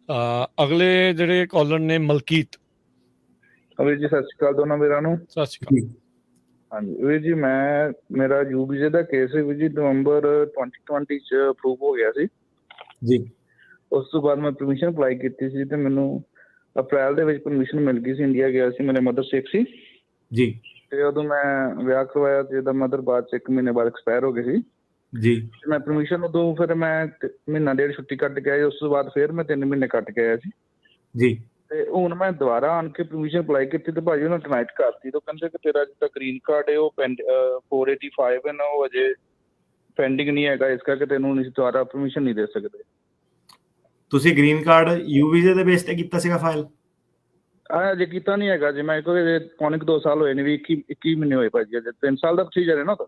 ਅਗਲੇ ਜਿਹੜੇ ਕਾਲਰ ਨੇ ਮਲਕੀਤ। ਵੀਰ ਜੀ ਸਤਿ ਸ਼੍ਰੀ ਅਕਾਲ ਦੋਨਾਂ ਵੀਰਾਂ ਨੂੰ। ਸਤਿ ਸ਼੍ਰੀ ਅਕਾਲ। ਹਾਂਜੀ ਵੀਰ ਜੀ, ਮੇਰਾ ਯੂ ਵੀਜ਼ੇ ਦਾ ਕੇਸ ਵੀਰ ਜੀ ਨਵੰਬਰ 2020 ਚ ਅਪਰੂਵ ਹੋ ਗਿਆ ਸੀ ਜੀ। ਉਸ ਤੋਂ ਬਾਅਦ ਮੈਂ ਪਰਮਿਸ਼ਨ ਅਪਲਾਈ ਕੀਤੀ ਸੀ ਤੇ ਮੈਨੂੰ ਅਪ੍ਰੈਲ ਦੇ ਵਿੱਚ ਪਰਮਿਸ਼ਨ ਮਿਲ ਗਈ ਸੀ। ਇੰਡੀਆ ਗਿਆ ਸੀ, ਮੇਰੇ ਮਦਰ ਸਿੱਖ ਸੀ ਜੀ। ਤੇ ਉਦੋਂ ਮੈਂ ਵਿਆਹ ਕਰਵਾਇਆ ਤੇ ਇਹਦਾ ਮਦਰ ਬਾਅਦ ਚ 1 ਮਹੀਨੇ ਬਾਅਦ ਐਕਸਪਾਇਰ ਹੋ ਗਏ ਸੀ ਜੀ। ਮੈਂ ਪਰਮਿਸ਼ਨ ਉਦੋਂ ਫਿਰ ਮੈਂ ਮਹੀਨਾ ਡੇਢ ਛੁੱਟੀ ਕੱਟ ਕੇ ਆਇਆ। ਉਸ ਤੋਂ ਬਾਅਦ ਫਿਰ ਮੈਂ 3 ਮਹੀਨੇ ਕੱਟ ਕੇ ਆਇਆ ਸੀ ਜੀ। ਤੇ ਹੁਣ ਮੈਂ ਦੁਬਾਰਾ ਆਣ ਕੇ ਪਰਮਿਸ਼ਨ ਅਪਲਾਈ ਕੀਤੀ ਤੇ ਭਾਜੀ ਉਹਨਾਂ ਡਿਨਾਈਟ ਕਰਤੀ। ਤੇ ਕਹਿੰਦੇ ਕਿ ਤੇਰਾ ਜਿਹੜਾ ਗ੍ਰੀਨ ਕਾਰਡ ਹੈ ਉਹ 485 ਹੈ ਨਾ, ਉਹ ਅਜੇ ਪੈਂਡਿੰਗ ਨਹੀਂ ਹੈਗਾ, ਇਸ ਕਰਕੇ ਤੈਨੂੰ ਅਸੀਂ ਦੁਬਾਰਾ ਪਰਮਿਸ਼ਨ ਨਹੀਂ ਦੇ ਸਕਦੇ। ਤੁਸੀਂ ਗ੍ਰੀਨ ਕਾਰਡ ਯੂ ਵੀਜ਼ੇ ਦੇ ਬੇਸ ਤੇ ਕੀਤਾ ਸੀਗਾ ਫਾਈਲ? ਅਜੇ ਕੀਤਾ ਨਹੀਂ ਹੈਗਾ ਜੀ ਮੈਂ, ਕਿਉਂਕਿ ਪੌਣੇ 2 ਸਾਲ ਹੋਏ ਨੇ ਵੀ, 21 ਮਹੀਨੇ ਹੋਏ ਭਾਜੀ, ਅਜੇ 3 ਸਾਲ ਦਾ ਪ੍ਰੋਸੀਜਰ ਹੈ ਨਾ ਉਹਦਾ।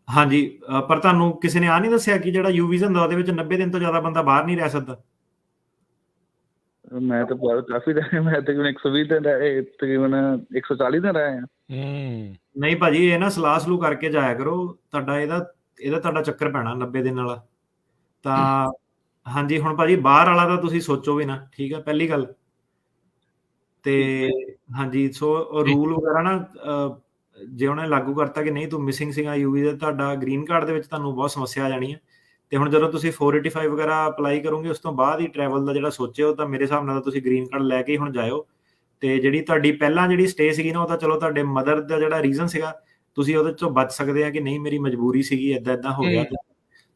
ਹਾਂਜੀ, ਪਰ ਤੁਹਾਨੂੰ ਕਿਸੇ ਨੇ ਆ ਨਹੀਂ ਦੱਸਿਆ ਕਿ ਜਿਹੜਾ ਯੂ ਵੀਜ਼ਾ ਹੁੰਦਾ ਉਹਦੇ ਵਿੱਚ 90 ਦਿਨ ਤੋਂ ਜ਼ਿਆਦਾ ਬੰਦਾ ਬਾਹਰ ਨਹੀਂ ਰਹਿ ਸਕਦਾ? ਮੈਂ ਤਾਂ ਬਹੁਤ ਕਾਫੀ ਰਹੇ, ਮੈਂ ਤਕਰੀਬਨ 120 ਦਿਨ ਰਹੇ, ਤਕਰੀਬਨ 140 ਦਿਨ ਰਹੇ ਆ। ਨਹੀਂ ਭਾਜੀ, ਇਹ ਨਾ ਸਲਾਹ ਸਲੂਹ ਕਰਕੇ ਜਾਇਆ ਕਰੋ। ਤੁਹਾਡਾ ਇਹਦਾ ਤੁਹਾਡਾ ਚੱਕਰ ਪੈਣਾ 90 ਦਿਨ ਵਾਲਾ ਤਾਂ। ਹਾਂਜੀ, ਹੁਣ ਭਾਜੀ ਬਾਹਰ ਵਾਲਾ ਤਾਂ ਤੁਸੀਂ ਸੋਚੋ ਵੀ ਨਾ, ਠੀਕ ਹੈ ਪਹਿਲੀ ਗੱਲ ਤੇ। ਹਾਂਜੀ, ਸੋ ਰੂਲ ਵਗੈਰਾ ਨਾ ਜੇ ਉਹਨੇ ਲਾਗੂ ਕਰਤਾ ਕਿ ਨਹੀਂ ਤੂੰ ਮਿਸਿੰਗ ਸੀਗਾ ਯੂ ਵੀਜ਼ਾ, ਤੁਹਾਡਾ ਗ੍ਰੀਨ ਕਾਰਡ ਦੇ ਵਿੱਚ ਤੁਹਾਨੂੰ ਬਹੁਤ ਸਮੱਸਿਆ ਆ ਜਾਣੀ ਹੈ। ਤੇ ਹੁਣ ਜਦੋਂ ਤੁਸੀਂ 485 ਵਗੈਰਾ ਅਪਲਾਈ ਕਰੋਗੇ ਉਸ ਤੋਂ ਬਾਅਦ ਹੀ ਟਰੈਵਲ ਦਾ ਜਿਹੜਾ ਸੋਚਿਓ, ਤਾਂ ਮੇਰੇ ਹਿਸਾਬ ਨਾਲ ਤਾਂ ਤੁਸੀਂ ਗ੍ਰੀਨ ਕਾਰਡ ਲੈ ਕੇ ਹੀ ਹੁਣ ਜਾਇਓ। ਤੇ ਜਿਹੜੀ ਤੁਹਾਡੀ ਪਹਿਲਾਂ ਜਿਹੜੀ ਸਟੇ ਸੀਗੀ ਨਾ, ਉਹ ਤਾਂ ਚਲੋ ਤੁਹਾਡੇ ਮਦਰ ਦਾ ਜਿਹੜਾ ਰੀਜ਼ਨ ਸੀਗਾ, ਤੁਸੀਂ ਉਹਦੇ ਚੋਂ ਬਚ ਸਕਦੇ ਆ ਕਿ ਨਹੀਂ ਮੇਰੀ ਮਜਬੂਰੀ ਸੀਗੀ, ਏਦਾਂ ਹੋ ਗਿਆ।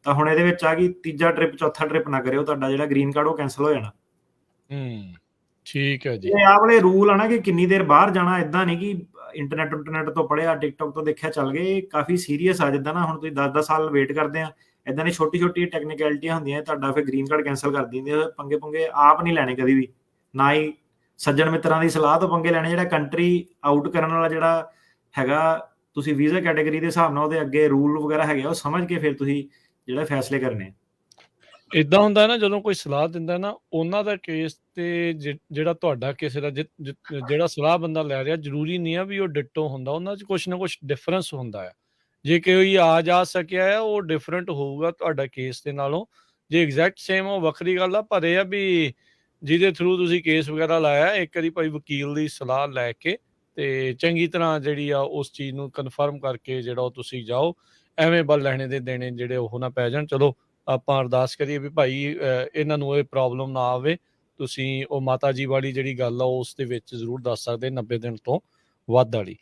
ਤਾਂ ਹੁਣ ਇਹਦੇ ਵਿੱਚ ਆ ਗਈ ਤੀਜਾ ਟ੍ਰਿਪ, ਚੌਥਾ ਟ੍ਰਿਪ ਨਾ ਕਰਿਓ, ਤੁਹਾਡਾ ਜਿਹੜਾ ਗ੍ਰੀਨ ਕਾਰਡ ਉਹ ਕੈਂਸਲ ਹੋ ਜਾਣਾ। ਠੀਕ ਹੈ ਜੀ। ਆਹ ਵਾਲੇ ਰੂਲ ਆ ਨਾ ਕਿ ਕਿੰਨੀ ਦੇਰ ਬਾਹਰ ਜਾਣਾ, ਏਦਾਂ ਨਹੀਂ ਕਿ ਇੰਟਰਨੈਟ ਤੋਂ ਪੜ੍ਹਿਆ, ਟਿਕਟੋਕ ਤੋਂ ਦੇਖਿਆ ਚੱਲ ਗਏ, ਕਾਫੀ ਸੀਰੀਅਸ ਆ। ਜਿੱਦਾਂ ਨਾ ਹੁਣ ਤੁਸੀਂ 10-10 ਸਾਲ ਵੇਟ ਕਰਦੇ ਆ, ਏਦਾਂ ਦੀ ਛੋਟੀ ਟੈਕਨੀਕੈਲਿਟੀਆਂ ਹੁੰਦੀਆਂ, ਤੁਹਾਡਾ ਫਿਰ ਗ੍ਰੀਨ ਕਾਰਡ ਕੈਂਸਲ ਕਰ ਦਿੰਦੇ। ਪੰਗੇ ਆਪ ਨਹੀਂ ਲੈਣੇ ਕਦੀ ਵੀ, ਨਾ ਹੀ ਸੱਜਣ ਮਿੱਤਰਾਂ ਦੀ ਸਲਾਹ ਤੋਂ ਪੰਗੇ ਲੈਣੇ। ਜਿਹੜਾ ਕੰਟਰੀ ਆਊਟ ਕਰਨ ਵਾਲਾ ਜਿਹੜਾ ਹੈਗਾ, ਤੁਸੀਂ ਵੀਜ਼ਾ ਕੈਟਾਗਰੀ ਦੇ ਹਿਸਾਬ ਨਾਲ ਉਹਦੇ ਅੱਗੇ ਰੂਲ ਵਗੈਰਾ ਹੈਗੇ, ਉਹ ਸਮਝ ਕੇ ਫਿਰ ਤੁਸੀਂ ਜਿਹੜੇ ਫੈਸਲੇ ਕਰਨੇ। ਇਦਾਂ ਹੁੰਦਾ ਨਾ, ਜਦੋਂ ਕੋਈ ਸਲਾਹ ਦਿੰਦਾ ਨਾ, ਉਹਨਾਂ ਦਾ ਕੇਸ ਤੇ ਜਿਹੜਾ ਤੁਹਾਡਾ ਕਿਸੇ ਦਾ ਜਿਹੜਾ ਸਲਾਹ ਬੰਦਾ ਲੈ ਰਿਹਾ, ਜ਼ਰੂਰੀ ਨਹੀਂ ਆ ਵੀ ਉਹ ਡਿਟੋ ਹੁੰਦਾ, ਉਹਨਾਂ 'ਚ ਕੁਛ ਨਾ ਕੁਛ ਡਿਫਰੈਂਸ ਹੁੰਦਾ ਆ। ਜੇ ਕੋਈ ਆ ਜਾ ਸਕਿਆ ਆ, ਉਹ ਡਿਫਰੈਂਟ ਹੋਊਗਾ ਤੁਹਾਡਾ ਕੇਸ ਦੇ ਨਾਲੋਂ। ਜੇ ਐਗਜ਼ੈਕਟ ਸੇਮ ਉਹ ਵੱਖਰੀ ਗੱਲ ਆ, ਪਰ ਇਹ ਆ ਵੀ ਜਿਹਦੇ ਥਰੂ ਤੁਸੀਂ ਕੇਸ ਵਗੈਰਾ ਲਾਇਆ, ਇੱਕ ਵਾਰੀ ਭਾਈ ਵਕੀਲ ਦੀ ਸਲਾਹ ਲੈ ਕੇ ਤੇ ਚੰਗੀ ਤਰ੍ਹਾਂ ਜਿਹੜੀ ਆ ਉਸ ਚੀਜ਼ ਨੂੰ ਕਨਫਰਮ ਕਰਕੇ ਜਿਹੜਾ ਉਹ ਤੁਸੀਂ ਜਾਓ। ਐਵੇਂ ਬਲ ਲੈਣੇ ਦੇ ਦੇਣੇ ਜਿਹੜੇ ਉਹ ਨਾ ਪੈ ਜਾਣ। ਚਲੋ ਆਪਾਂ ਅਰਦਾਸ ਕਰੀਏ ਵੀ ਭਾਈ ਇਹਨਾਂ ਨੂੰ ਇਹ ਪ੍ਰੋਬਲਮ ਨਾ ਆਵੇ। ਤੁਸੀਂ ਉਹ ਮਾਤਾ ਜੀ ਵਾਲੀ ਜਿਹੜੀ ਗੱਲ ਆ ਉਸ ਦੇ ਵਿੱਚ ਜ਼ਰੂਰ ਦੱਸ ਸਕਦੇ 90 ਦਿਨ ਤੋਂ ਵੱਧ ਵਾਲੀ।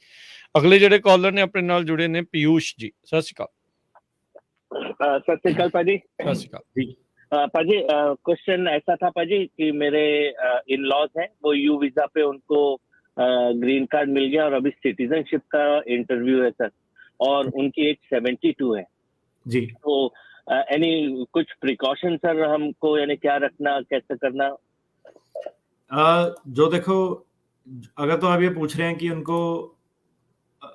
ਅਗਲੇ ਜਿਹੜੇ ਕਾਲਰ ਨੇ ਆਪਣੇ ਨਾਲ ਜੁੜੇ ਨੇ ਪੀਯੂਸ਼ ਜੀ, ਸਤਿ ਸ਼੍ਰੀ ਅਕਾਲ। सत श्री अकाल पाजी। सत श्री अकाल पाजी। क्वेश्चन ऐसा था पाजी कि मेरे इन लॉज हैं, वो यू वीजा पे उनको ग्रीन कार्ड मिल गया और अभी सिटीजनशिप का इंटरव्यू है सर, और उनकी एज 72 है जी। तो एनी कुछ प्रिकॉशन सर हमको, यानी क्या रखना, कैसे करना? जो देखो, अगर तो आप ये पूछ रहे हैं कि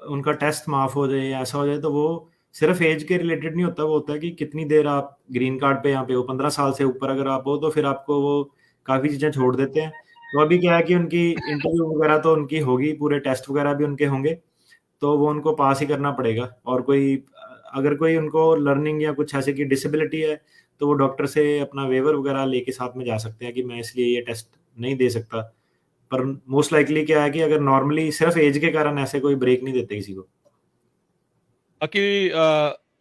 उनका टेस्ट माफ हो जाए, ऐसा हो जाए, तो वो सिर्फ एज के रिलेटेड नहीं होता, वो होता है कि कितनी देर आप ग्रीन कार्ड पे यहाँ पे हो। 15 साल से ऊपर अगर आप हो तो फिर आपको वो काफ़ी चीज़ें छोड़ देते हैं। तो अभी क्या है कि उनकी इंटरव्यू वगैरह तो उनकी होगी, पूरे टेस्ट वगैरह भी उनके होंगे, तो वो उनको पास ही करना पड़ेगा। और अगर कोई उनको लर्निंग या कुछ ऐसे की डिसेबिलिटी है, तो वो डॉक्टर से अपना वेवर वगैरह लेके साथ में जा सकते हैं कि मैं इसलिए ये टेस्ट नहीं दे सकता। पर मोस्ट लाइकली क्या है कि अगर नॉर्मली सिर्फ एज के कारण ऐसे कोई ब्रेक नहीं देते किसी को। ਬਾਕੀ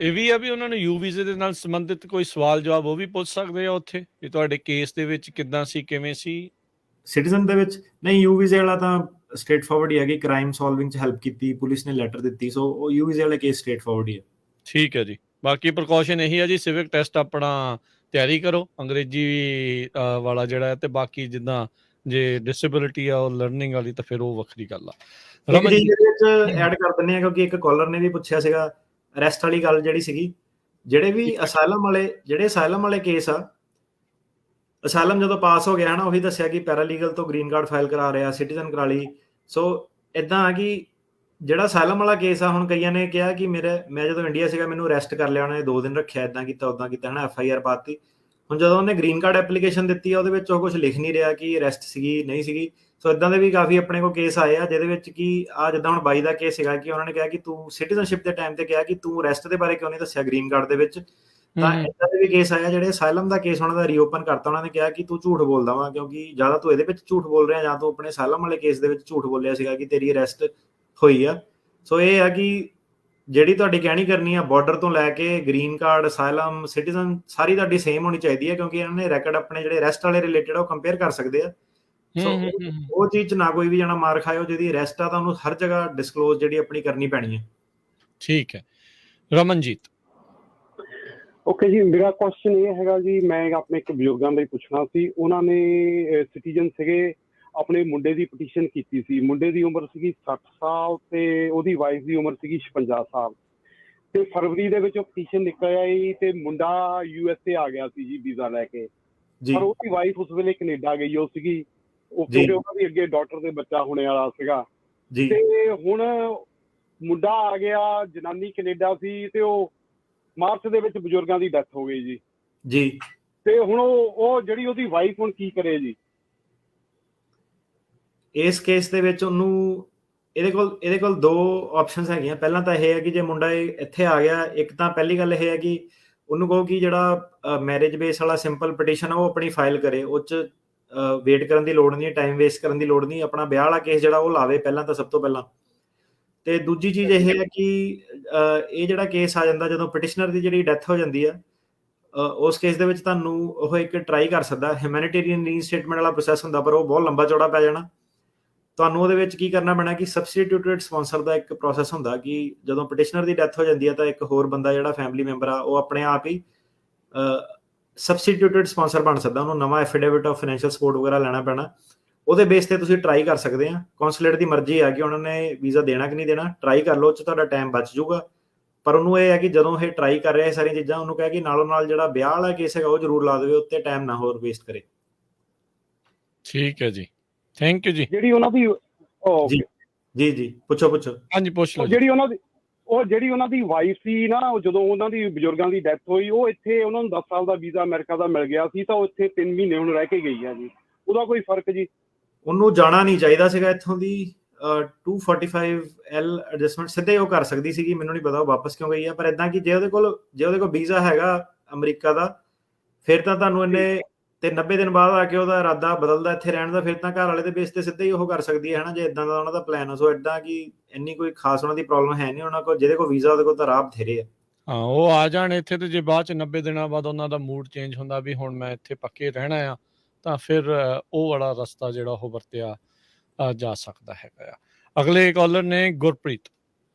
ਇਹ ਵੀ ਆ ਵੀ ਉਹਨਾਂ ਨੂੰ ਯੂ ਵੀਜ਼ੇ ਦੇ ਨਾਲ ਸੰਬੰਧਿਤ ਕੋਈ ਸਵਾਲ ਜਵਾਬ ਉਹ ਵੀ ਪੁੱਛ ਸਕਦੇ ਆ ਉੱਥੇ ਕਿ ਤੁਹਾਡੇ ਕੇਸ ਦੇ ਵਿੱਚ ਕਿੱਦਾਂ ਸੀ, ਕਿਵੇਂ ਸੀ। ਸਿਟੀਜ਼ਨ ਦੇ ਵਿੱਚ ਨਹੀਂ, ਯੂ ਵੀਜ਼ੇ ਵਾਲਾ ਤਾਂ ਸਟ੍ਰੇਟ ਫਾਰਵਰਡ ਹੀ ਹੈ ਕਿ ਕ੍ਰਾਈਮ ਸੋਲਵਿੰਗ 'ਚ ਹੈਲਪ ਕੀਤੀ, ਪੁਲਿਸ ਨੇ ਲੈਟਰ ਦਿੱਤੀ, ਸੋ ਉਹ ਯੂ ਵੀਜ਼ੇ ਵਾਲੇ ਕੇਸ ਸਟ੍ਰੇਟ ਫਾਰਵਰਡ ਹੀ ਹੈ। ਠੀਕ ਹੈ ਜੀ। ਬਾਕੀ ਪ੍ਰੀਕਾਸ਼ਨ ਇਹੀ ਆ ਜੀ, ਸਿਵਿਕ ਟੈਸਟ ਆਪਣਾ ਤਿਆਰੀ ਕਰੋ, ਅੰਗਰੇਜ਼ੀ ਵਾਲਾ ਜਿਹੜਾ ਹੈ, ਤੇ ਬਾਕੀ ਜਿੱਦਾਂ ਜੇ ਡਿਸੇਬਿਲਿਟੀ ਆ ਉਹ ਲਰਨਿੰਗ ਵਾਲੀ ਤਾਂ ਫਿਰ ਉਹ ਵੱਖਰੀ ਗੱਲ ਆ। ਰਮਨ ਜੀ ਦੇ ਵਿੱਚ ਐਡ ਕਰ ਦਿੰਦੇ ਆ, ਕਿਉਂਕਿ ਇੱਕ ਕਾਲਰ ਨੇ ਵੀ ਪੁੱਛਿਆ ਸੀਗਾ ਅਰੈਸਟ ਵਾਲੀ ਗੱਲ ਜਿਹੜੀ ਸੀਗੀ। ਜਿਹੜੇ ਵੀ ਅਸਾਈਲਮ ਵਾਲੇ ਕੇਸ ਆ, ਅਸਾਈਲਮ ਜਦੋਂ ਪਾਸ ਹੋ ਗਿਆ ਨਾ, ਉਹੀ ਦੱਸਿਆ ਕਿ ਪੈਰਾਲੀਗਲ ਤੋਂ ਗ੍ਰੀਨ ਕਾਰਡ ਫਾਈਲ ਕਰਾ ਰਿਹਾ, ਸਿਟੀਜ਼ਨ ਕਰਾ ਲਈ। ਸੋ ਇਦਾਂ ਆ ਕਿ ਜਿਹੜਾ ਅਸਾਈਲਮ ਵਾਲਾ ਕੇਸ ਆ, ਹੁਣ ਕਈਆਂ ਨੇ ਕਿਹਾ ਕਿ ਮੈਂ ਜਦੋਂ ਇੰਡੀਆ ਸੀਗਾ ਮੈਨੂੰ ਅਰੈਸਟ ਕਰ ਲਿਆ, ਉਹਨੇ 2 ਦਿਨ ਰੱਖਿਆ, ਇਦਾਂ ਕੀਤਾ ਉੱਦਾਂ ਕੀਤਾ, ਹਨਾ, FIR ਪਾਤੀ। ਹੁਣ ਜਦੋਂ ਉਹਨੇ ਗ੍ਰੀਨ ਕਾਰਡ ਐਪਲੀਕੇਸ਼ਨ ਦਿੱਤੀ ਆ, ਉਹਦੇ ਵਿੱਚ ਉਹ ਕੁਝ ਲਿਖ ਨਹੀਂ ਰਿਹਾ ਕਿ ਅਰੈਸਟ ਸੀਗੀ ਨਹੀਂ ਸੀਗੀ। ਸੋ ਇਦਾਂ ਦੇ ਵੀ ਕਾਫੀ ਆਪਣੇ ਕੋਲ ਕੇਸ ਆਏ ਆ, ਜਿਹਦੇ ਵਿੱਚ ਕਿ ਜਿੱਦਾਂ ਹੁਣ ਬਾਈ ਦਾ ਕੇਸ ਸੀਗਾ ਕਿ ਉਹਨਾਂ ਨੇ ਕਿਹਾ ਕਿ ਤੂੰ ਸਿਟੀਜ਼ਨਸ਼ਿਪ ਦੇ ਟਾਈਮ ਤੇ ਕਿਹਾ ਕਿ ਤੂੰ ਅਰੈਸਟ ਦੇ ਬਾਰੇ ਕਿਉਂ ਨਹੀਂ ਦੱਸਿਆ ਗ੍ਰੀਨ ਕਾਰਡ ਦੇ ਵਿੱਚ। ਤਾਂ ਏਦਾਂ ਦੇ ਵੀ ਕੇਸ ਆਇਆ ਜਿਹੜੇ ਅਸਾਈਲਮ ਦਾ ਕੇਸ ਉਹਨਾਂ ਦਾ ਰੀਓਪਨ ਕਰਤਾ। ਉਹਨਾਂ ਨੇ ਕਿਹਾ ਕਿ ਤੂੰ ਝੂਠ ਬੋਲਦਾ ਵਾ, ਕਿਉਂਕਿ ਜਾਂ ਤਾਂ ਤੂੰ ਇਹਦੇ ਵਿੱਚ ਝੂਠ ਬੋਲ ਰਿਹਾ ਜਾਂ ਤੂੰ ਆਪਣੇ ਅਸਾਈਲਮ ਵਾਲੇ ਕੇਸ ਦੇ ਵਿੱਚ ਝੂਠ ਬੋਲਿਆ ਸੀਗਾ ਕਿ ਤੇਰੀ ਅਰੈਸਟ ਹੋਈ ਆ। ਸੋ ਇਹ ਆ ਕਿ ਜਿਹੜੀ ਤੁਹਾਡੀ ਕਹਿਣੀ ਕਰਨੀ ਆ ਬਾਰਡਰ ਤੋਂ ਲੈ ਕੇ ਗ੍ਰੀਨ ਕਾਰਡ, ਅਸਾਈਲਮ, ਸਿਟੀਜ਼ਨ ਸਾਰੀ ਤੁਹਾਡੀ ਸੇਮ ਹੋਣੀ ਚਾਹੀਦੀ ਹੈ, ਕਿਉਂਕਿ ਇਹਨਾਂ ਨੇ ਰੈਕਡ ਆਪਣੇ ਜਿਹੜੇ ਅਰੈਸਟ ਵਾਲੇ ਰਿਲੇਟਡ ਆ ਉਹ ਕੰਪੇਅਰ ਕਰ ਸਕਦੇ ਆ। ਸੋ ਉਹ ਚੀਜ਼ 'ਚ ਨਾ ਕੋਈ ਵੀ ਜਣਾ ਮਾਰ ਖਾਇਓ। ਜਿਹਦੀ ਅਰੈਸਟ ਆ ਤਾਂ ਉਹਨੂੰ ਹਰ ਜਗ੍ਹਾ ਡਿਸਕਲੋਜ਼ ਜਿਹੜੀ ਆਪਣੀ ਕਰਨੀ ਪੈਣੀ ਹੈ। ਠੀਕ ਹੈ। ਰਮਨਜੀਤ। ਓਕੇ ਜੀ, ਮੇਰਾ ਕੁਐਸਚਨ ਇਹ ਹੈਗਾ ਜੀ, ਮੈਂ ਆਪਣੇ ਇੱਕ ਬਜ਼ੁਰਗਾਂ ਦਾ ਹੀ ਪੁੱਛਣਾ ਸੀ। ਉਹਨਾਂ ਨੇ ਸਿਟੀਜ਼ਨ ਸੀਗੇ, ਆਪਣੇ ਮੁੰਡੇ ਦੀ ਪਟੀਸ਼ਨ ਕੀਤੀ ਸੀ। ਮੁੰਡੇ ਦੀ ਉਮਰ ਸੀਗੀ 60 ਸਾਲ ਤੇ ਉਹਦੀ ਵਾਈਫ ਦੀ ਉਮਰ ਸੀਗੀ 56 ਸਾਲ। ਤੇ ਫਰਵਰੀ ਦੇ ਵਿੱਚ ਉਹ ਪਟੀਸ਼ਨ ਨਿਕਲ ਆਈ ਤੇ ਮੁੰਡਾ USA ਆ ਗਿਆ ਸੀ ਜੀ ਵੀਜ਼ਾ ਲੈ ਕੇ, ਪਰ ਉਹਦੀ ਵਾਈਫ ਉਸ ਵੇਲੇ ਕੈਨੇਡਾ ਗਈ ਉਹ ਸੀਗੀ। ਕਿਉਂਕਿ ਉਹਨਾਂ ਦੀ ਅੱਗੇ ਡਾਟਰ ਦੇ ਬੱਚਾ ਹੋਣੇ ਵਾਲਾ ਸੀਗਾ। ਤੇ ਹੁਣ ਮੁੰਡਾ ਆ ਗਿਆ, ਜਨਾਨੀ ਕੈਨੇਡਾ ਸੀ, ਤੇ ਉਹ ਮਾਰਚ ਦੇ ਵਿੱਚ ਬਜ਼ੁਰਗਾਂ ਦੀ ਡੈਥ ਹੋ ਗਈ ਜੀ। ਤੇ ਹੁਣ ਉਹ ਜਿਹੜੀ ਉਹਦੀ ਵਾਈਫ ਹੁਣ ਕੀ ਕਰੇ ਜੀ? ਇਸ ਕੇਸ ਦੇ ਵਿੱਚ ਉਹਨੂੰ ਇਹਦੇ ਕੋਲ ਦੋ ਆਪਸ਼ਨਸ ਹੈਗੀਆਂ। ਪਹਿਲਾਂ ਤਾਂ ਇਹ ਹੈ ਕਿ ਜੇ ਮੁੰਡਾ ਇੱਥੇ ਆ ਗਿਆ, ਇੱਕ ਤਾਂ ਪਹਿਲੀ ਗੱਲ ਇਹ ਹੈ ਕਿ ਉਹਨੂੰ ਕਹੋ ਕਿ ਜਿਹੜਾ ਮੈਰਿਜ ਬੇਸ ਵਾਲਾ ਸਿੰਪਲ ਪਟੀਸ਼ਨ ਆ ਉਹ ਆਪਣੀ ਫਾਈਲ ਕਰੇ। ਉਹ 'ਚ ਵੇਟ ਕਰਨ ਦੀ ਲੋੜ ਨਹੀਂ, ਟਾਈਮ ਵੇਸਟ ਕਰਨ ਦੀ ਲੋੜ ਨਹੀਂ। ਆਪਣਾ ਵਿਆਹ ਵਾਲਾ ਕੇਸ ਜਿਹੜਾ ਉਹ ਲਾਵੇ ਪਹਿਲਾਂ ਤਾਂ, ਸਭ ਤੋਂ ਪਹਿਲਾਂ। ਤੇ ਦੂਜੀ ਚੀਜ਼ ਇਹ ਹੈ ਕਿ ਇਹ ਜਿਹੜਾ ਕੇਸ ਆ ਜਾਂਦਾ ਜਦੋਂ ਪਟੀਸ਼ਨਰ ਦੀ ਜਿਹੜੀ ਡੈਥ ਹੋ ਜਾਂਦੀ ਆ, ਉਸ ਕੇਸ ਦੇ ਵਿੱਚ ਤੁਹਾਨੂੰ ਉਹ ਇੱਕ ਟਰਾਈ ਕਰ ਸਕਦਾ। ਹਿਊਮੈਨਿਟੇਰੀਅਨ ਰੀਇਨਸਟੇਟਮੈਂਟ ਵਾਲਾ ਪ੍ਰੋਸੈਸ ਹੁੰਦਾ, ਪਰ ਉਹ ਬਹੁਤ ਲੰਬਾ ਚੌੜਾ ਪੈ ਜਾਣਾ। ਤੁਹਾਨੂੰ ਉਹਦੇ ਵਿੱਚ ਕੀ ਕਰਨਾ ਪੈਣਾ ਕਿ ਸਬਸਟੀਟਿਊਟਡ ਸਪਾਂਸਰ ਦਾ ਇੱਕ ਪ੍ਰੋਸੈਸ ਹੁੰਦਾ ਕਿ ਜਦੋਂ ਪਟੀਸ਼ਨਰ ਦੀ ਡੈਥ ਹੋ ਜਾਂਦੀ ਹੈ ਤਾਂ ਇੱਕ ਹੋਰ ਬੰਦਾ ਜਿਹੜਾ ਫੈਮਿਲੀ ਮੈਂਬਰ ਆ ਉਹ ਆਪਣੇ ਆਪ ਹੀ ਸਬਸਟੀਟਿਊਟਡ ਸਪਾਂਸਰ ਬਣ ਸਕਦਾ। ਉਹਨੂੰ ਨਵਾਂ ਐਫੀਡੇਵਿਟ ਆਫ ਫਾਈਨੈਂਸ਼ੀਅਲ ਸਪੋਰਟ ਵਗੈਰਾ ਲੈਣਾ ਪੈਣਾ। ਉਹਦੇ ਬੇਸ ਤੇ ਤੁਸੀਂ ਟਰਾਈ ਕਰ ਸਕਦੇ ਆ। ਕੌਂਸੂਲੇਟ ਦੀ ਮਰਜ਼ੀ ਆ ਕਿ ਉਹਨਾਂ ਨੇ ਵੀਜ਼ਾ ਦੇਣਾ ਕਿ ਨਹੀਂ ਦੇਣਾ। ਟਰਾਈ ਕਰ ਲਓ, ਉਹ 'ਚ ਤੁਹਾਡਾ ਟਾਈਮ ਬਚ ਜਾਊਗਾ। ਪਰ ਉਹਨੂੰ ਇਹ ਹੈ ਕਿ ਜਦੋਂ ਇਹ ਟਰਾਈ ਕਰ ਰਿਹਾ ਇਹ ਸਾਰੀਆਂ ਚੀਜ਼ਾਂ, ਉਹਨੂੰ ਕਹਿ ਕਿ ਨਾਲੋਂ ਨਾਲ ਜਿਹੜਾ ਵਿਆਹ ਵਾਲਾ ਕੇਸ ਹੈਗਾ ਉਹ ਜ਼ਰੂਰ ਲਾ ਦੇਵੇ, ਉੱਤੇ ਟਾਈਮ ਨਾ ਹੋਰ ਵੇਸਟ ਕਰੇ। ਠੀਕ ਹੈ ਜੀ, ਥੈਂਕ ਯੂ ਜੀ। ਜਿਹੜੀ ਉਹਨਾਂ ਦੀ ਜੀ ਪੁੱਛੋ। ਹਾਂਜੀ, ਪੁੱਛ ਲਓ। ਜਿਹੜੀ ਉਹਨਾਂ ਦੀ ਵਾਈਫ ਸੀ ਨਾ, ਜਦੋਂ ਉਹਨਾਂ ਦੀ ਬਜ਼ੁਰਗਾਂ ਦੀ ਡੈਥ ਹੋਈ, ਉਹ ਇੱਥੇ ਉਹਨਾਂ ਨੂੰ 10 ਸਾਲ ਦਾ ਵੀਜ਼ਾ ਅਮਰੀਕਾ ਦਾ ਮਿਲ ਗਿਆ ਸੀ, ਤਾਂ ਉਹ ਇੱਥੇ 3 ਮਹੀਨੇ ਹੁਣ ਰਹਿ ਕੇ ਗਈ ਆ ਜੀ। ਉਹਦਾ ਕੋਈ ਫਰਕ ਜੀ? ਉਹਨੂੰ ਜਾਣਾ ਨਹੀਂ ਚਾਹੀਦਾ ਸੀਗਾ ਇੱਥੋਂ ਦੀ। 245L ਐਡਜਸਟਮੈਂਟ ਸਿੱਧੇ ਉਹ ਕਰ ਸਕਦੀ ਸੀਗੀ। ਮੈਨੂੰ ਨਹੀਂ ਪਤਾ ਉਹ ਵਾਪਸ ਕਿਉਂ ਗਈ ਆ। ਪਰ ਇਦਾਂ ਕਿ ਜੇ ਉਹਦੇ ਕੋਲ ਵੀਜ਼ਾ ਹੈਗਾ ਅਮਰੀਕਾ ਦਾ, ਫਿਰ ਤਾਂ ਤੁਹਾਨੂੰ ਇਹਨੇ ਤੇ 90 ਦਿਨ ਬਾਅਦ ਆ ਕੇ ਉਹਦਾ ਇਰਾਦਾ ਬਦਲਦਾ ਇੱਥੇ ਰਹਿਣ ਦਾ, ਫਿਰ ਤਾਂ ਘਰ ਵਾਲੇ ਦੇ ਬੇਸ ਤੇ ਸਿੱਧੇ ਹੀ ਉਹ ਕਰ ਸਕਦੀ ਹੈ ਨਾ, ਜੇ ਇਦਾਂ ਦਾ ਉਹਨਾਂ ਦਾ ਪਲਾਨ ਹੋ। ਸੋ ਇਦਾਂ ਕਿ ਇੰਨੀ ਕੋਈ ਖਾਸ ਉਹਨਾਂ ਦੀ ਪ੍ਰੋਬਲਮ ਹੈ ਨਹੀਂ। ਉਹਨਾਂ ਕੋਲ ਜਿਹਦੇ ਕੋਲ ਵੀਜ਼ਾ ਉਹਦੇ ਕੋਲ ਤਾਂ ਰਾਹ ਬਥੇਰੇ ਆ। ਹਾਂ, ਉਹ ਆ ਜਾਣ ਇੱਥੇ ਤੇ ਜੇ ਬਾਅਦ 'ਚ 90 ਦਿਨਾਂ ਬਾਅਦ ਉਹਨਾਂ ਦਾ ਮੂਡ ਚੇਂਜ ਹੁੰਦਾ ਵੀ ਹੁਣ ਮੈਂ ਇੱਥੇ ਪੱਕੇ ਰਹਿਣਾ ਆ, ਤਾਂ ਫਿਰ ਉਹ ਵਾਲਾ ਰਸਤਾ ਜਿਹੜਾ ਉਹ ਵਰਤਿਆ ਜਾ ਸਕਦਾ ਹੈਗਾ ਆ। ਅਗਲੇ ਕਾਲਰ ਨੇ ਗੁਰਪ੍ਰੀਤ।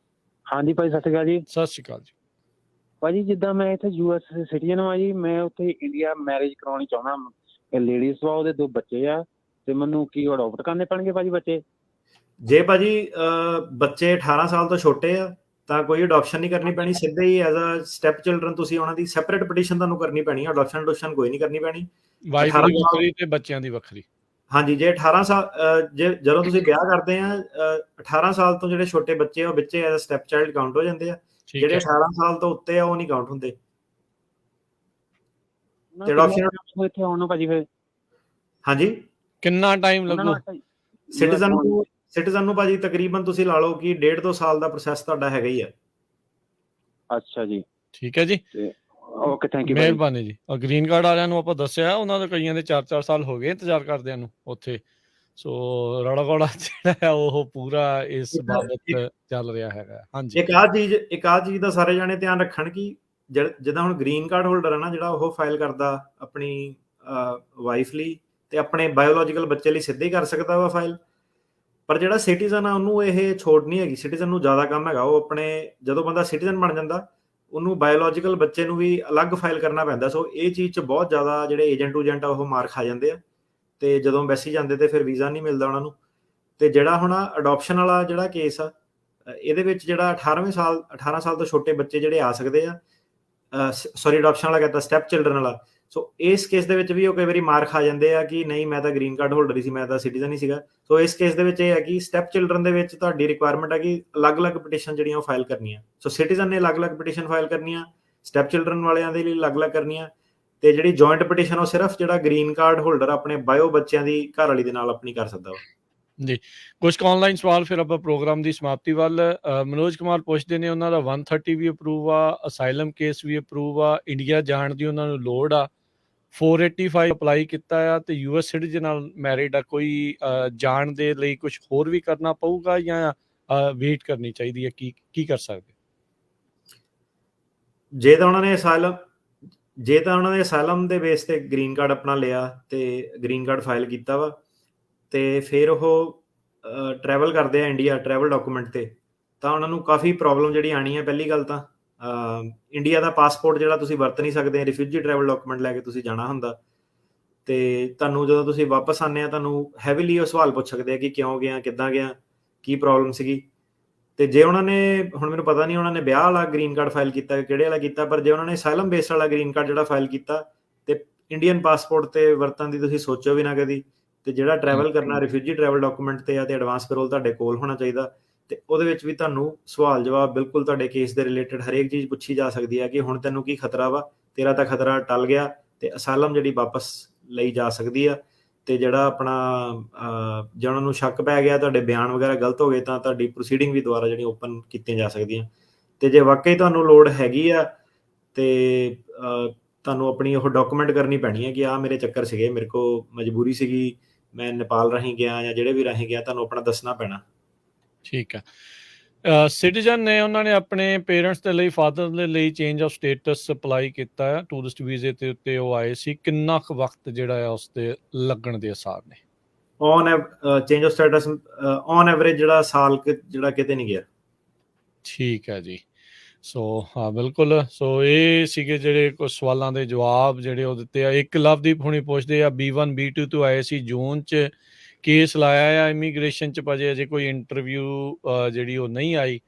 ਹਾਂਜੀ ਭਾਈ, ਸਤਿ ਸ਼੍ਰੀ ਅਕਾਲ ਜੀ। ਸਤਿ ਸ਼੍ਰੀ ਅਕਾਲ ਜੀ। ਭਾਜੀ ਜਿੱਦਾਂ ਮੈਂ ਇੱਥੇ US ਸਿਟੀਜ਼ਨ ਹਾਂ ਜੀ, ਮੈਂ ਉੱਥੇ ਇੰਡੀਆ ਮੈਰਿਜ ਕਰਾਉਣੀ ਚਾਹੁੰਦਾ। ਲੇਡੀਜ਼ ਵਾ, ਉਹਦੇ 2 ਬੱਚੇ ਆ, ਤੇ ਮੈਨੂੰ ਕੀ ਅਡਾਪਟ ਕਰਨੇ ਪੈਣਗੇ ਭਾਜੀ ਬੱਚੇ? ਜੇ ਭਾਜੀ ਬੱਚੇ 18 ਸਾਲ ਤੋਂ ਛੋਟੇ ਆ ਤਾਂ ਕੋਈ ਅਡਾਪਸ਼ਨ ਨਹੀਂ ਕਰਨੀ ਪੈਣੀ। ਸਿੱਧੇ ਹੀ ਐਜ਼ ਅ ਸਟੈਪ ਚਿਲਡਰਨ ਤੁਸੀਂ ਉਹਨਾਂ ਦੀ ਸੈਪਰੇਟ ਪਟੀਸ਼ਨ ਤੁਹਾਨੂੰ ਕਰਨੀ ਪੈਣੀ ਹੈ। ਅਡਾਪਸ਼ਨ ਕੋਈ ਨਹੀਂ ਕਰਨੀ ਪੈਣੀ। ਵਾਈਫ ਦੀ ਵੱਖਰੀ ਤੇ ਬੱਚਿਆਂ ਦੀ ਵੱਖਰੀ। ਹਾਂਜੀ, ਜੇ 18 ਸਾਲ ਜਦੋਂ ਤੁਸੀਂ ਵਿਆਹ ਕਰਦੇ ਆ, 18 ਸਾਲ ਤੋਂ ਜਿਹੜੇ ਛੋਟੇ ਬੱਚੇ ਆ ਉਹ ਬੱਚੇ as a step child count ਹੋ ਜਾਂਦੇ ਆ। ਜਿਹੜੇ 18 ਸਾਲ ਤੋਂ ਉੱਤੇ ਆ ਉਹ ਨਹੀਂ ਕਾਊਂਟ ਹੁੰਦੇ। ਤੇ ਅਡਾਪਸ਼ਨ ਇੱਥੇ ਆਉਣਾ ਭਾਜੀ ਫਿਰ? ਹਾਂਜੀ, ਕਿੰਨਾ ਟਾਈਮ ਲੱਗੂ? ਸਿਟੀਜ਼ਨ ਨੂੰ ਭਾਜੀ ਤਕਰੀਬਨ ਤੁਸੀਂ ਲਾ ਲਓ ਕਿ 1.5 2 ਸਾਲ ਦਾ ਪ੍ਰੋਸੈਸ ਤੁਹਾਡਾ ਹੈਗਾ ਹੀ ਆ। ਅੱਛਾ ਜੀ, ਠੀਕ ਹੈ ਜੀ। ਓਕੇ, ਥੈਂਕ ਯੂ, ਮਿਹਰਬਾਨੀ ਜੀ। ਗ੍ਰੀਨ ਕਾਰਡ ਵਾਲਿਆਂ ਨੂੰ ਆਪਾਂ ਦੱਸਿਆ, ਉਹਨਾਂ ਦੇ ਕਈਆਂ ਦੇ 4-4 ਸਾਲ ਹੋ ਗਏ ਇੰਤਜ਼ਾਰ ਕਰਦਿਆਂ ਨੂੰ ਉੱਥੇ। ਸੋ ਰੌਲਾ ਗੋਲਾ ਜਿਹੜਾ ਹੈ ਉਹ ਪੂਰਾ ਇਸ ਬਾਬਤ ਚੱਲ ਰਿਹਾ ਹੈਗਾ। ਹਾਂਜੀ, ਇੱਕ ਆਹ ਚੀਜ਼ ਦਾ ਸਾਰੇ ਜਾਣੇ ਧਿਆਨ ਰੱਖਣ ਕਿ ਜਿੱਦਾਂ ਹੁਣ ਗ੍ਰੀਨ ਕਾਰਡ ਹੋਲਡਰ ਹੈ ਨਾ, ਜਿਹੜਾ ਉਹ ਫਾਈਲ ਕਰਦਾ ਆਪਣੀ ਵਾਈਫ ਲਈ ਤੇ ਆਪਣੇ ਬਾਇਓਲੋਜੀਕਲ ਬੱਚੇ ਲਈ ਸਿੱਧੇ ਹੀ ਕਰ ਸਕਦਾ ਵਾ ਫਾਈਲ। ਪਰ ਜਿਹੜਾ ਸਿਟੀਜ਼ਨ ਆ ਉਹਨੂੰ ਇਹ ਛੋਟ ਨਹੀਂ ਹੈਗੀ। ਸਿਟੀਜ਼ਨ ਨੂੰ ਜ਼ਿਆਦਾ ਕੰਮ ਹੈਗਾ। ਉਹ ਆਪਣੇ ਜਦੋਂ ਬੰਦਾ ਸਿਟੀਜ਼ਨ ਬਣ ਜਾਂਦਾ ਉਹਨੂੰ ਬਾਇਓਲੋਜੀਕਲ ਬੱਚੇ ਨੂੰ ਵੀ ਅਲੱਗ ਫਾਈਲ ਕਰਨਾ ਪੈਂਦਾ। ਸੋ ਇਹ ਚੀਜ਼ 'ਚ ਬਹੁਤ ਜ਼ਿਆਦਾ ਜਿਹੜੇ ਏਜੰਟ ਆ ਉਹ ਮਾਰ ਖਾ ਜਾਂਦੇ ਆ, ਤੇ ਜਦੋਂ ਐਮਬੈਸੀ ਜਾਂਦੇ ਤੇ ਫਿਰ ਵੀਜ਼ਾ ਨਹੀਂ ਮਿਲਦਾ ਉਹਨਾਂ ਨੂੰ। ਤੇ ਜਿਹੜਾ ਹੁਣ ਅਡਾਪਸ਼ਨ ਵਾਲਾ ਜਿਹੜਾ ਕੇਸ ਆ, ਇਹਦੇ ਵਿੱਚ ਜਿਹੜਾ 18 ਸਾਲ ਤੋਂ ਛੋਟੇ ਬੱਚੇ ਜਿਹੜੇ ਆ ਸਕਦੇ ਆ, ਅਡਾਪਸ਼ਨ ਵਾਲਾ ਕਹਿੰਦਾ ਸਟੈਪ ਚਿਲਡਰਨ ਵਾਲਾ। ਸੋ ਇਸ ਕੇਸ ਦੇ ਵਿੱਚ ਵੀ ਉਹ ਕਈ ਵਾਰੀ ਮਾਰ ਖਾ ਜਾਂਦੇ ਆ ਕਿ ਨਹੀਂ ਮੈਂ ਤਾਂ ਗ੍ਰੀਨ ਕਾਰਡ ਹੋਲਡਰ ਹੀ ਸੀ, ਮੈਂ ਤਾਂ ਸਿਟੀਜ਼ਨ ਹੀ ਸੀਗਾ। ਸੋ ਇਸ ਕੇਸ ਦੇ ਵਿੱਚ ਇਹ ਹੈ ਕਿ ਸਟੈਪ ਚਿਲਡਰਨ ਦੇ ਵਿੱਚ ਤੁਹਾਡੀ ਰਿਕੁਆਇਰਮੈਂਟ ਹੈ ਕਿ ਅਲੱਗ-ਅਲੱਗ ਪਟੀਸ਼ਨ ਜਿਹੜੀਆਂ ਉਹ ਫਾਈਲ ਕਰਨੀਆਂ। ਸੋ ਸਿਟੀਜ਼ਨ ਨੇ ਅਲੱਗ-ਅਲੱਗ ਪਟੀਸ਼ਨ ਫਾਈਲ ਕਰਨੀਆਂ, ਸਟੈਪ ਚਿਲਡਰਨ ਵਾਲਿਆਂ ਦੇ ਲਈ ਅਲੱਗ-ਅਲੱਗ ਕਰਨੀਆਂ, ਤੇ ਜਿਹੜੀ ਜੁਆਇੰਟ ਪਟੀਸ਼ਨ ਉਹ ਸਿਰਫ ਜਿਹੜਾ ਗ੍ਰੀਨ ਕਾਰਡ ਹੋਲਡਰ ਆਪਣੇ ਬਾਇਓ ਬੱਚਿਆਂ ਦੀ ਘਰ ਵਾਲੀ ਦੇ ਨਾਲ ਆਪਣੀ ਕਰ ਸਕਦਾ ਵਾ। ਜੀ, ਕੁਛ ਕੁ ਆਨਲਾਈਨ ਸਵਾਲ ਫਿਰ ਆਪਾਂ ਪ੍ਰੋਗਰਾਮ ਦੀ ਸਮਾਪਤੀ ਵੱਲ। ਮਨੋਜ ਕੁਮਾਰ ਪੁੱਛਦੇ ਨੇ, ਉਹਨਾਂ ਦਾ 130 ਵੀ ਅਪਰੂਵ ਆ, ਅਸਾਈਲਮ ਕੇਸ ਵੀ ਅਪਰੂਵ ਆ, ਇੰਡੀਆ ਜਾਣ ਦੀ ਉਹਨਾਂ ਨੂੰ ਲੋੜ ਆ, 485 ਅਪਲਾਈ ਕੀਤਾ ਆ ਤੇ ਯੂਐਸ ਸਿਟੀਜ਼ਨ ਨਾਲ ਮੈਰਿਡ ਆ। ਕੋਈ ਜਾਣ ਦੇ ਲਈ ਕੁਝ ਹੋਰ ਵੀ ਕਰਨਾ ਪਊਗਾ ਜਾਂ ਵੇਟ ਕਰਨੀ ਚਾਹੀਦੀ ਹੈ? ਕੀ ਕਰ ਸਕਦੇ? ਜੇ ਤਾਂ ਉਹਨਾਂ ਨੇ ਅਸਾਈਲਮ ਦੇ ਬੇਸ ਤੇ ਗ੍ਰੀਨ ਕਾਰਡ ਆਪਣਾ ਲਿਆ ਤੇ ਗ੍ਰੀਨ ਕਾਰਡ ਫਾਈਲ ਕੀਤਾ ਵਾ, ਤੇ ਫਿਰ ਉਹ ਟਰੈਵਲ ਕਰਦੇ ਆ ਇੰਡੀਆ ਟਰੈਵਲ ਡਾਕੂਮੈਂਟ ਤੇ, ਤਾਂ ਉਹਨਾਂ ਨੂੰ ਕਾਫੀ ਪ੍ਰੋਬਲਮ ਜਿਹੜੀ ਆਣੀ ਹੈ। ਪਹਿਲੀ ਗੱਲ ਤਾਂ ਇੰਡੀਆ ਦਾ ਪਾਸਪੋਰਟ ਜਿਹੜਾ ਤੁਸੀਂ ਵਰਤ ਨਹੀਂ ਸਕਦੇ, ਰਿਫਿਊਜੀ ਟਰੈਵਲ ਡਾਕੂਮੈਂਟ ਲੈ ਕੇ ਤੁਸੀਂ ਜਾਣਾ ਹੁੰਦਾ, ਤੇ ਤੁਹਾਨੂੰ ਜਦੋਂ ਤੁਸੀਂ ਵਾਪਸ ਆਉਂਦੇ ਆ ਤੁਹਾਨੂੰ ਹੈਵੀਲੀ ਉਹ ਸਵਾਲ ਪੁੱਛ ਸਕਦੇ ਆ ਕਿ ਕਿਉਂ ਗਿਆ, ਕਿੱਦਾਂ ਗਿਆ, ਕੀ ਪ੍ਰੋਬਲਮ ਸੀਗੀ। ਤੇ ਜੇ ਉਹਨਾਂ ਨੇ, ਹੁਣ ਮੈਨੂੰ ਪਤਾ ਨਹੀਂ ਉਹਨਾਂ ਨੇ ਵਿਆਹ ਵਾਲਾ ਗ੍ਰੀਨ ਕਾਰਡ ਫਾਈਲ ਕੀਤਾ ਕਿਹੜੇ ਵਾਲਾ ਕੀਤਾ, ਪਰ ਜੇ ਉਹਨਾਂ ਨੇ ਅਸਾਈਲਮ ਬੇਸ ਵਾਲਾ ਗ੍ਰੀਨ ਕਾਰਡ ਜਿਹੜਾ ਫਾਈਲ ਕੀਤਾ ਤੇ ਇੰਡੀਅਨ ਪਾਸਪੋਰਟ ਤੇ ਵਰਤਣ ਦੀ ਤੁਸੀਂ ਸੋਚੋ ਵੀ ਨਾ ਕਦੀ। ਤੇ ਜਿਹੜਾ ਟਰੈਵਲ ਕਰਨਾ ਰਿਫਿਊਜੀ ਟਰੈਵਲ ਡਾਕੂਮੈਂਟ ਤੇ ਆ ਤੇ ਐਡਵਾਂਸ ਪੈਰੋਲ ਤੁਹਾਡੇ ਕੋਲ ਹੋਣਾ ਚਾਹੀਦਾ, ਤੇ ਉਹਦੇ ਵਿੱਚ ਵੀ ਤੁਹਾਨੂੰ ਸਵਾਲ ਜਵਾਬ ਬਿਲਕੁਲ ਤੁਹਾਡੇ ਕੇਸ ਦੇ ਰਿਲੇਟਡ ਹਰੇਕ ਚੀਜ਼ ਪੁੱਛੀ ਜਾ ਸਕਦੀ ਹੈ ਕਿ ਹੁਣ ਤੈਨੂੰ ਕੀ ਖਤਰਾ ਵਾ, ਤੇਰਾ ਤਾਂ ਖਤਰਾ ਟਲ ਗਿਆ, ਤੇ ਅਸਾਈਲਮ ਜਿਹੜੀ ਵਾਪਸ ਲਈ ਜਾ ਸਕਦੀ ਆ। ਤੇ ਜਿਹੜਾ ਆਪਣਾ ਜੇ ਉਹਨਾਂ ਨੂੰ ਸ਼ੱਕ ਪੈ ਗਿਆ, ਤੁਹਾਡੇ ਬਿਆਨ ਵਗੈਰਾ ਗਲਤ ਹੋ ਗਏ, ਤਾਂ ਤੁਹਾਡੀ ਪ੍ਰੋਸੀਡਿੰਗ ਵੀ ਦੁਬਾਰਾ ਜਿਹੜੀ ਓਪਨ ਕੀਤੀਆਂ ਜਾ ਸਕਦੀਆਂ। ਤੇ ਜੇ ਵਾਕਈ ਤੁਹਾਨੂੰ ਲੋੜ ਹੈਗੀ ਆ ਤੇ ਤੁਹਾਨੂੰ ਆਪਣੀ ਉਹ ਡਾਕੂਮੈਂਟ ਕਰਨੀ ਪੈਣੀ ਹੈ ਕਿ ਆਹ ਮੇਰੇ ਚੱਕਰ ਸੀਗੇ, ਮੇਰੇ ਕੋਲ ਮਜਬੂਰੀ ਸੀਗੀ, ਮੈਂ ਨੇਪਾਲ ਰਾਹੀਂ ਗਿਆ ਜਾਂ ਜਿਹੜੇ ਵੀ ਰਾਹੀਂ ਗਿਆ, ਤੁਹਾਨੂੰ ਆਪਣਾ ਦੱਸਣਾ ਪੈਣਾ। ਠੀਕ ਹੈ। ਸਿਟੀਜ਼ਨ ਨੇ, ਉਹਨਾਂ ਨੇ ਆਪਣੇ ਪੇਰੈਂਟਸ ਦੇ ਲਈ, ਫਾਦਰ ਦੇ ਲਈ ਚੇਂਜ ਆਫ ਸਟੇਟਸ ਅਪਲਾਈ ਕੀਤਾ ਹੈ ਟੂਰਿਸਟ ਵੀਜ਼ੇ ਤੇ ਉੱਤੇ ਉਹ ਆਏ ਸੀ, ਕਿੰਨਾ ਕੁ ਵਕਤ ਜਿਹੜਾ ਆ ਉਸ ਤੇ ਲੱਗਣ ਦੇ ਆਸਾਰ ਨੇ? Change of status on average ਜਿਹੜਾ ਸਾਲ ਜਿਹੜਾ ਕਿਤੇ ਨਹੀਂ ਗਿਆ। ਠੀਕ ਹੈ ਜੀ। ਸੋ ਹਾਂ ਬਿਲਕੁਲ। ਸੋ ਇਹ ਸੀਗੇ ਜਿਹੜੇ ਕੁਝ ਸਵਾਲਾਂ ਦੇ ਜਵਾਬ ਜਿਹੜੇ ਉਹ ਦਿੱਤੇ ਆ। ਇੱਕ ਲਵਦੀਪ ਹੁਣੀ ਪੁੱਛਦੇ ਆ, B1 B2 ਤੋਂ ਆਏ ਸੀ, ਜੂਨ 'ਚ ਕੇਸ ਲਾਇਆ ਆ ਇਮੀਗ੍ਰੇਸ਼ਨ 'ਚ, ਪਰ ਅਜੇ ਕੋਈ ਇੰਟਰਵਿਊ ਜਿਹੜੀ ਉਹ ਨਹੀਂ ਆਈ।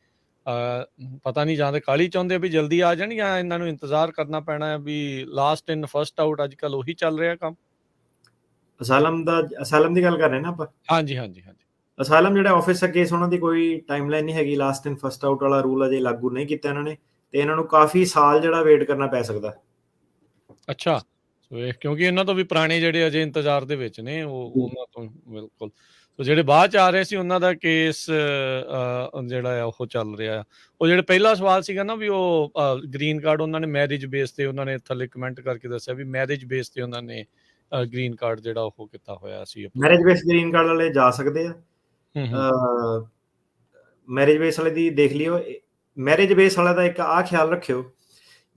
ਪਤਾ ਨਹੀਂ, ਜਾਂ ਤਾਂ ਕਾਹਲੀ ਚਾਹੁੰਦੇ ਆ ਵੀ ਜਲਦੀ ਆ ਜਾਣ, ਜਾਂ ਇਹਨਾਂ ਨੂੰ ਇੰਤਜ਼ਾਰ ਕਰਨਾ ਪੈਣਾ ਹੈ ਵੀ ਲਾਸਟ ਇਨ ਫਸਟ ਆਊਟ ਅੱਜ ਕੱਲ੍ਹ ਉਹੀ ਚੱਲ ਰਿਹਾ ਕੰਮ। ਅਸਾਈਲਮ ਦੀ ਗੱਲ ਕਰ ਰਹੇ ਨਾ ਆਪਾਂ? ਹਾਂਜੀ ਹਾਂਜੀ ਹਾਂਜੀ। ਅਸਾਈਲਮ ਜਿਹੜਾ ਆਫਿਸ ਦਾ ਕੇਸ, ਉਹਨਾਂ ਦੀ ਕੋਈ ਟਾਈਮਲਾਈਨ ਨਹੀਂ ਹੈਗੀ, ਲਾਸਟ ਇਨ ਫਸਟ ਆਊਟ ਵਾਲਾ ਰੂਲ ਅਜੇ ਲਾਗੂ ਨਹੀਂ ਕੀਤਾ ਇਹਨਾਂ ਨੇ, ਤੇ ਇਹਨਾਂ ਨੂੰ ਕਾਫੀ ਸਾਲ ਜਿਹੜਾ ਵੇਟ ਕਰਨਾ ਪੈ ਸਕਦਾ। ਅੱਛਾ, ਸੋ ਇਹ ਕਿਉਂਕਿ ਇਹਨਾਂ ਤੋਂ ਵੀ ਪੁਰਾਣੇ ਜਿਹੜੇ ਅਜੇ ਇੰਤਜ਼ਾਰ ਦੇ ਵਿੱਚ ਨੇ, ਉਹਨਾਂ ਤੋਂ ਬਿਲਕੁਲ। ਸੋ ਜਿਹੜੇ ਬਾਅਦ 'ਚ ਆ ਰਹੇ ਸੀ ਉਹਨਾਂ ਦਾ ਕੇਸ ਜਿਹੜਾ ਆ ਉਹ ਚੱਲ ਰਿਹਾ ਆ। ਉਹ ਜਿਹੜੇ ਪਹਿਲਾ ਸਵਾਲ ਸੀਗਾ ਨਾ ਵੀ ਉਹ ਗ੍ਰੀਨ ਕਾਰਡ ਉਹਨਾਂ ਨੇ ਮੈਰਿਜ ਬੇਸ ਤੇ, ਉਹਨਾਂ ਨੇ ਥੱਲੇ ਕਮੈਂਟ ਕਰਕੇ ਦੱਸਿਆ ਵੀ ਮੈਰਿਜ ਬੇਸ ਤੇ ਉਹਨਾਂ ਨੇ ਗ੍ਰੀਨ ਕਾਰਡ ਜਿਹੜਾ ਉਹ ਕੀਤਾ ਹੋਇਆ ਸੀ। ਮੈਰਿਜ ਬੇਸ ਗ੍ਰੀਨ ਕਾਰਡ ਵਾਲੇ ਜਾ ਸਕਦੇ ਆ। ਮੈਰਿਜ ਬੇਸ ਵਾਲੇ ਦੀ ਦੇਖ ਲਿਓ। ਮੈਰਿਜ ਬੇਸ ਵਾਲਾ ਦਾ ਇੱਕ ਆਹ ਖਿਆਲ ਰੱਖਿਓ,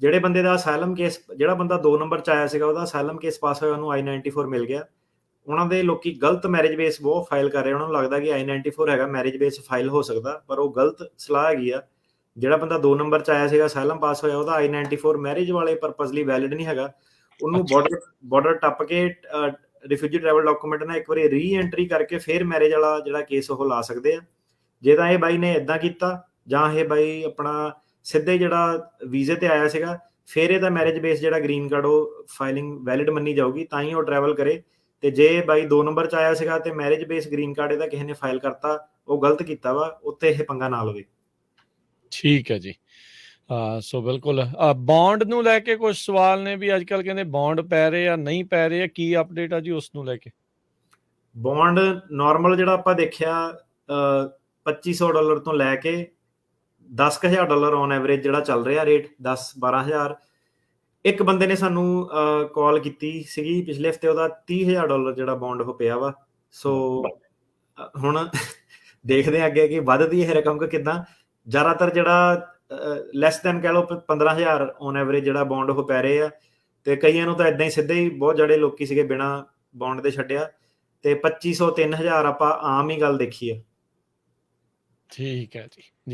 ਜਿਹੜੇ ਬੰਦੇ ਦਾ ਅਸਾਈਲਮ ਕੇਸ, ਜਿਹੜਾ ਬੰਦਾ 2 ਨੰਬਰ 'ਚ ਆਇਆ ਸੀਗਾ, ਉਹਦਾ ਅਸਾਈਲਮ ਕੇਸ ਪਾਸ ਹੋਇਆ, ਉਹਨੂੰ I-94 ਮਿਲ ਗਿਆ। ਉਹਨਾਂ ਦੇ ਲੋਕੀ ਗਲਤ ਮੈਰਿਜ ਬੇਸ ਬਹੁਤ ਫਾਈਲ ਕਰ ਰਹੇ, ਉਹਨਾਂ ਨੂੰ ਲੱਗਦਾ ਕਿ I-94 ਹੈਗਾ, ਮੈਰਿਜ ਬੇਸ ਫਾਈਲ ਹੋ ਸਕਦਾ, ਪਰ ਉਹ ਗਲਤ ਸਲਾਹ ਹੈਗੀ ਆ। ਜਿਹੜਾ ਬੰਦਾ 2 ਨੰਬਰ 'ਚ ਆਇਆ ਸੀਗਾ, ਅਸਾਈਲਮ ਪਾਸ ਹੋਇਆ, ਉਹਦਾ I-94 ਮੈਰਿਜ ਵਾਲੇ ਪਰਪਸ ਲਈ ਵੈਲਿਡ ਨਹੀਂ ਹੈਗਾ। ਉਹਨੂੰ ਬਾਰਡਰ ਟੱਪ ਕੇ ਰਿਫਿਊਜੀ ਟਰੈਵਲ ਡਾਕੂਮੈਂਟ ਨਾਲ ਇੱਕ ਵਾਰੀ ਰੀ ਐਂਟਰੀ ਕਰਕੇ ਫਿਰ ਮੈਰਿਜ ਵਾਲਾ ਜਿਹੜਾ ਕੇਸ ਉਹ ਲਾ ਸਕਦੇ ਆ। ਜੇ ਤਾਂ ਇਹ ਬਾਈ ਨੇ ਇਦਾਂ ਕੀਤਾ, ਜਾਂ ਇਹ ਬਾਈ ਆਪਣਾ ਸਿੱਧੇ ਜਿਹੜਾ ਵੀਜ਼ੇ ਤੇ ਆਇਆ ਸੀਗਾ, ਫਿਰ ਇਹਦਾ ਮੈਰਿਜ ਬੇਸ ਜਿਹੜਾ ਗ੍ਰੀਨ ਕਾਰਡ ਉਹ ਫਾਈਲਿੰਗ ਵੈਲਿਡ ਮੰਨੀ ਜਾਊਗੀ, ਤਾਂ ਹੀ ਉਹ ਟਰੈਵਲ ਕਰੇ। ਤੇ ਜੇ ਬਾਈ 2 ਨੰਬਰ 'ਚ ਆਇਆ ਸੀਗਾ ਤੇ ਮੈਰਿਜ ਬੇਸ ਗ੍ਰੀਨ ਕਾਰਡ ਇਹਦਾ ਕਿਸੇ ਨੇ ਫਾਈਲ ਕਰਤਾ, ਉਹ ਗਲਤ ਕੀਤਾ ਵਾ, ਉੱਥੇ ਇਹ ਪੰਗਾ ਨਾ ਲਵੇ। ਠੀਕ ਹੈ ਜੀ। ਸੋ ਬਿਲਕੁਲ। ਬੌਂਡ ਨੂੰ ਲੈ ਕੇ ਕੁਝ ਸਵਾਲ ਨੇ ਵੀ ਅੱਜ ਕੱਲ੍ਹ ਕਹਿੰਦੇ ਬੌਂਡ ਪੈ ਰਹੇ ਆ, ਨਹੀਂ ਪੈ ਰਹੇ ਆ, ਕੀ ਅਪਡੇਟ ਆ ਜੀ ਉਸ ਨੂੰ ਲੈ ਕੇ? ਬੌਂਡ ਨਾਰਮਲ ਜਿਹੜਾ ਆਪਾਂ ਦੇਖਿਆ $2500 ਤੋਂ ਲੈ ਕੇ $10,000 ਔਨ ਐਵਰੇਜ ਜਿਹੜਾ ਚੱਲ ਰਿਹਾ ਰੇਟ, 10-12,000। ਇੱਕ ਬੰਦੇ ਨੇ ਸਾਨੂੰ ਕਾਲ ਕੀਤੀ ਸੀਗੀ ਪਿਛਲੇ ਹਫਤੇ, ਉਹਦਾ $30,000 ਜਿਹੜਾ ਬੌਂਡ ਉਹ ਪਿਆ ਵਾ। ਸੋ ਹੁਣ ਦੇਖਦੇ ਆ ਅੱਗੇ ਕਿ ਵੱਧਦੀ ਇਹ ਰਕਮ ਕਿ ਕਿੱਦਾਂ। ਜ਼ਿਆਦਾਤਰ ਜਿਹੜਾ ਲੈਸ ਦੈਨ ਕਹਿ ਲਓ 15,000 ਔਨ ਐਵਰੇਜ ਜਿਹੜਾ ਬੌਂਡ ਉਹ ਪੈ ਰਹੇ ਆ, ਤੇ ਕਈਆਂ ਨੂੰ ਤਾਂ ਇਦਾਂ ਹੀ ਸਿੱਧੇ ਹੀ ਬਹੁਤ ਜਿਹੜੇ ਲੋਕੀ ਸੀਗੇ ਬਿਨਾਂ ਬੌਂਡ ਦੇ ਛੱਡਿਆ, ਤੇ 2500-3000 ਆਪਾਂ ਆਮ ਹੀ ਗੱਲ ਦੇਖੀ ਆ। ਠੀਕ ਹੈ ਜੀ।